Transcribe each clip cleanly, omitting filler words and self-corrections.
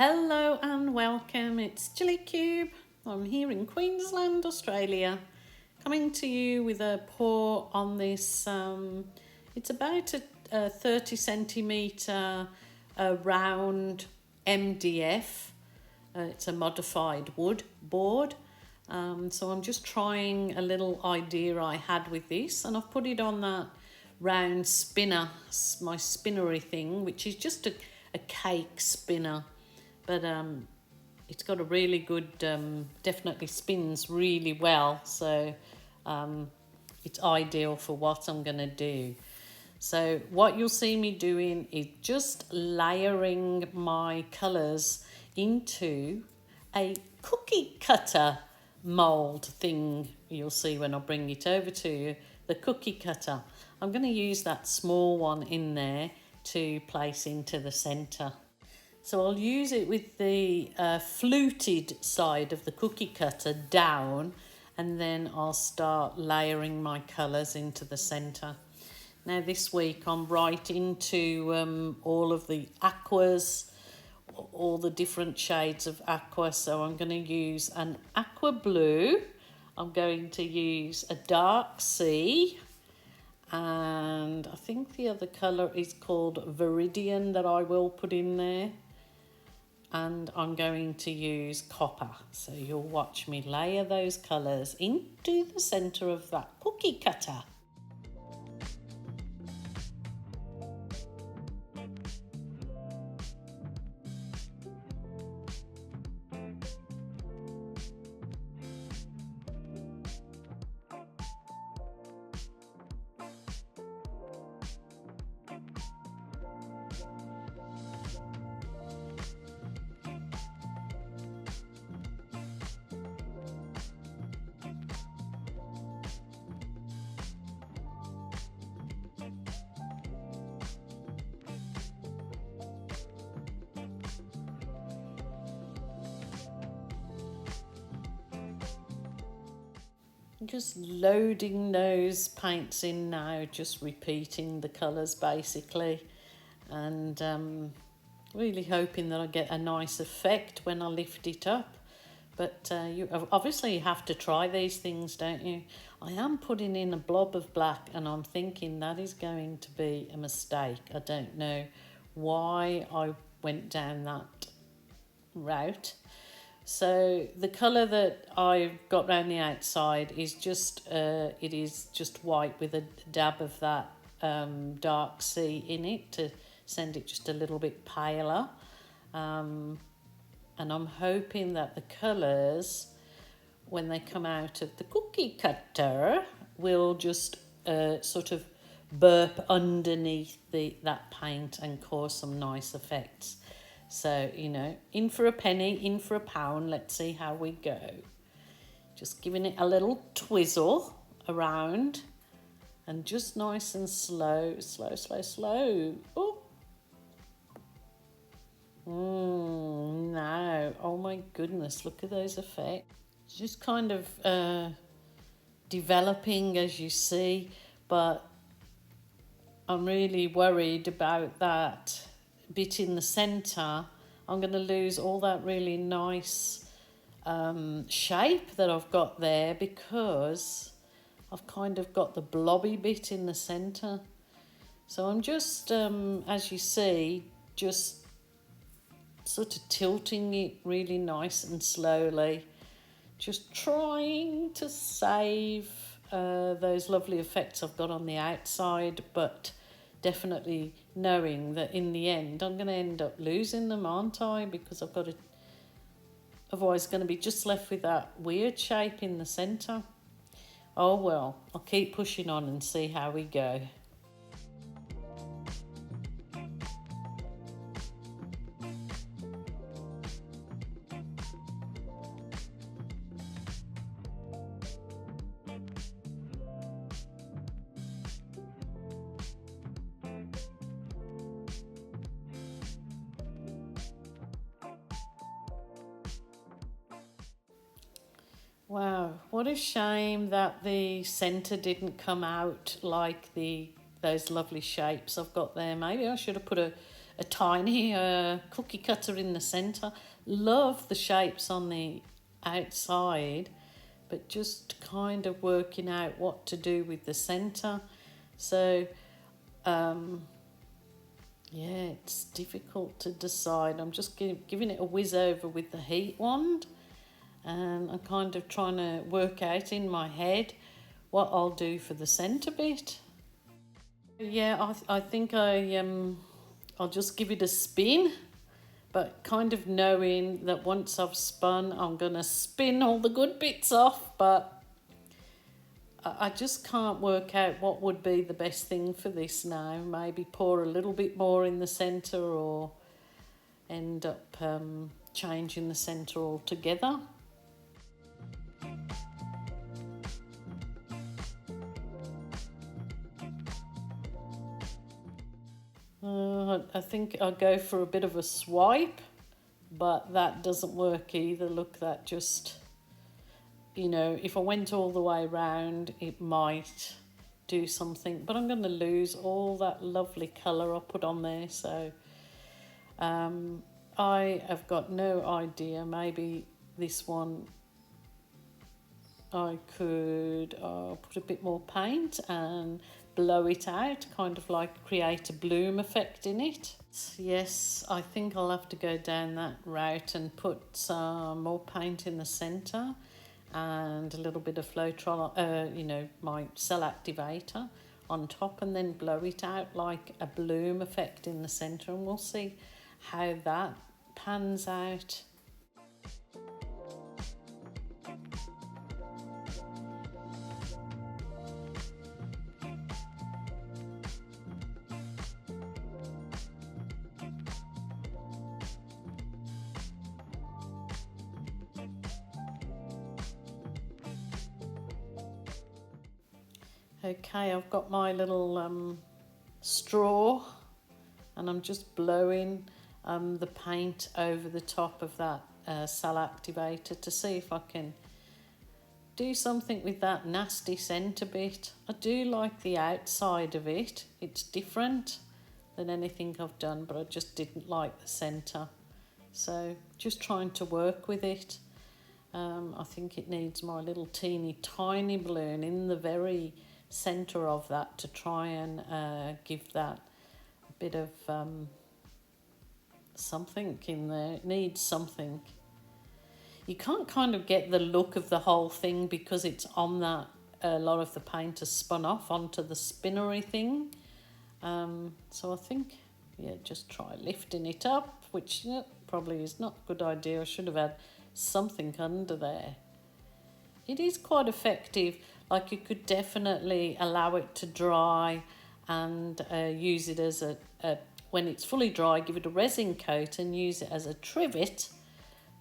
Hello and welcome, it's Chili Cube. I'm here in Queensland, Australia, coming to you with a pour on this, it's about a 30 centimetre round MDF. It's a modified wood board. So I'm just trying a little idea I had with this, and I've put it on that round spinner, my spinnery thing, which is just a cake spinner. But it's got a really good, definitely spins really well. So it's ideal for what I'm going to do. So what you'll see me doing is just layering my colours into a cookie cutter mould thing. You'll see when I bring it over to you, the cookie cutter. I'm going to use that small one in there to place into the centre. So I'll use it with the fluted side of the cookie cutter down, and then I'll start layering my colours into the centre. Now this week I'm right into all of the aquas, all the different shades of aqua. So I'm going to use an aqua blue, I'm going to use a dark sea, and I think the other colour is called Viridian that I will put in there. And I'm going to use copper. So you'll watch me layer those colours into the centre of that cookie cutter. Just loading those paints in now, just repeating the colours basically, and really hoping that I get a nice effect when I lift it up. But you obviously have to try these things, don't you? I am putting in a blob of black, and I'm thinking that is going to be a mistake. I don't know why I went down that route. So the colour that I've got around the outside is just, it is just white with a dab of that dark sea in it to send it just a little bit paler. And I'm hoping that the colours, when they come out of the cookie cutter, will just sort of burp underneath that paint and cause some nice effects. So, you know, in for a penny, in for a pound. Let's see how we go. Just giving it a little twizzle around, and just nice and slow. Oh. Now, oh my goodness, look at those effects. It's just kind of developing, as you see, but I'm really worried about that bit in the centre. I'm going to lose all that really nice shape that I've got there, because I've kind of got the blobby bit in the centre. So I'm just, as you see, just sort of tilting it really nice and slowly, just trying to save those lovely effects I've got on the outside, but definitely knowing that in the end I'm going to end up losing them, aren't I? Because I've got to, otherwise going to be just left with that weird shape in the centre. Oh well, I'll keep pushing on and see how we go. Wow, what a shame that the centre didn't come out like those lovely shapes I've got there. Maybe I should have put a a tiny cookie cutter in the centre. Love the shapes on the outside, but just kind of working out what to do with the centre. So yeah, it's difficult to decide. I'm just giving it a whiz over with the heat wand, and I'm kind of trying to work out in my head what I'll do for the centre bit. Yeah, I think I'll just give it a spin, but kind of knowing that once I've spun, I'm going to spin all the good bits off, but I just can't work out what would be the best thing for this now. Maybe pour a little bit more in the centre, or end up changing the centre altogether. I think I'll go for a bit of a swipe, but that doesn't work either. Look, that just, you know, if I went all the way round, it might do something, but I'm going to lose all that lovely colour I put on there. So I have got no idea. Maybe this one I could put a bit more paint and blow it out, kind of like create a bloom effect in it. Yes, I think I'll have to go down that route and put some more paint in the centre and a little bit of FLUTED, you know, my cell activator on top, and then blow it out like a bloom effect in the centre, and we'll see how that pans out. Okay, I've got my little straw, and I'm just blowing the paint over the top of that cell activator to see if I can do something with that nasty centre bit. I do like the outside of it. It's different than anything I've done, but I just didn't like the centre. So just trying to work with it. I think it needs my little teeny tiny balloon in the very centre of that to try and give that a bit of something in there. It needs something. You can't kind of get the look of the whole thing because it's on that, a lot of the paint has spun off onto the spinnery thing. So I think, yeah, just try lifting it up, which probably is not a good idea. I should have had something under there. It is quite effective. Like, you could definitely allow it to dry and use it as a when it's fully dry, give it a resin coat and use it as a trivet.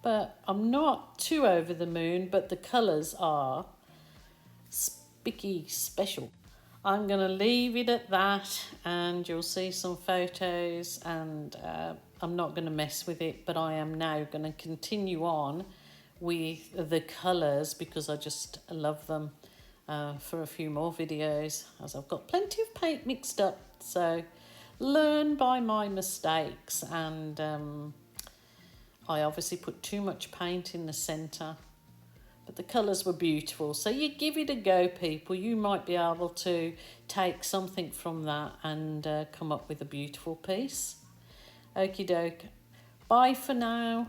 But I'm not too over the moon, but the colours are spiky special. I'm going to leave it at that, and you'll see some photos, and I'm not going to mess with it, but I am now going to continue on with the colours because I just love them. For a few more videos, as I've got plenty of paint mixed up, so learn by my mistakes. And I obviously put too much paint in the centre, but the colours were beautiful. So you give it a go, people. You might be able to take something from that and come up with a beautiful piece. Okie doke. Bye for now.